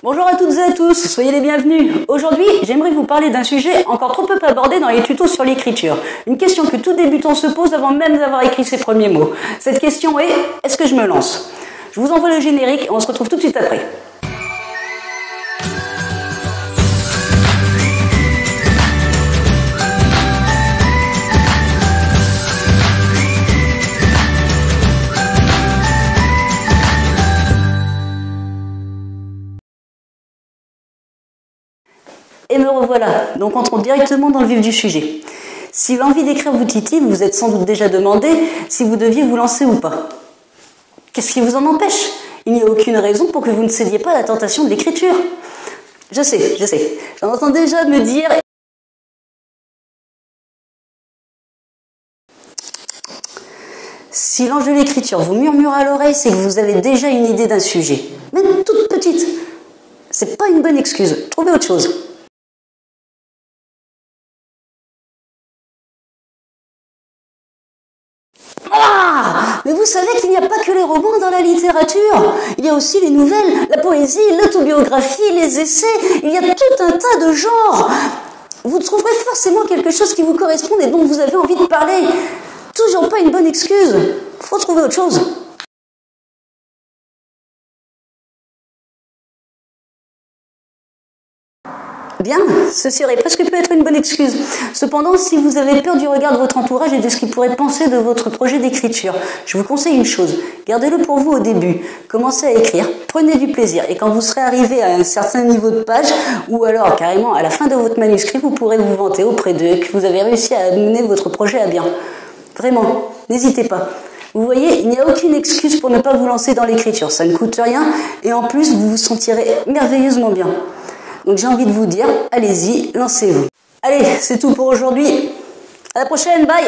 Bonjour à toutes et à tous, soyez les bienvenus. Aujourd'hui, j'aimerais vous parler d'un sujet encore trop peu abordé dans les tutos sur l'écriture. Une question que tout débutant se pose avant même d'avoir écrit ses premiers mots. Cette question est, est-ce que je me lance? Je vous envoie le générique et on se retrouve tout de suite après. Et me revoilà, donc entrons directement dans le vif du sujet. Si l'envie d'écrire vous titille, vous vous êtes sans doute déjà demandé si vous deviez vous lancer ou pas. Qu'est-ce qui vous en empêche? Il n'y a aucune raison pour que vous ne cédiez pas à la tentation de l'écriture. Je sais, j'en entends déjà me dire... Si l'ange de l'écriture vous murmure à l'oreille, c'est que vous avez déjà une idée d'un sujet, même toute petite. C'est pas une bonne excuse, trouvez autre chose. Ah! Mais vous savez qu'il n'y a pas que les romans dans la littérature. Il y a aussi les nouvelles, la poésie, l'autobiographie, les essais. Il y a tout un tas de genres. Vous trouverez forcément quelque chose qui vous correspond et dont vous avez envie de parler. Toujours pas une bonne excuse. Faut trouver autre chose. Bien, ceci aurait presque pu être une bonne excuse. Cependant, si vous avez peur du regard de votre entourage et de ce qu'il pourrait penser de votre projet d'écriture, je vous conseille une chose, gardez-le pour vous au début. Commencez à écrire, prenez du plaisir, et quand vous serez arrivé à un certain niveau de page, ou alors carrément à la fin de votre manuscrit, vous pourrez vous vanter auprès d'eux que vous avez réussi à mener votre projet à bien. Vraiment, n'hésitez pas. Vous voyez, il n'y a aucune excuse pour ne pas vous lancer dans l'écriture, ça ne coûte rien, et en plus, vous vous sentirez merveilleusement bien. Donc j'ai envie de vous dire, allez-y, lancez-vous. Allez, c'est tout pour aujourd'hui. À la prochaine, bye!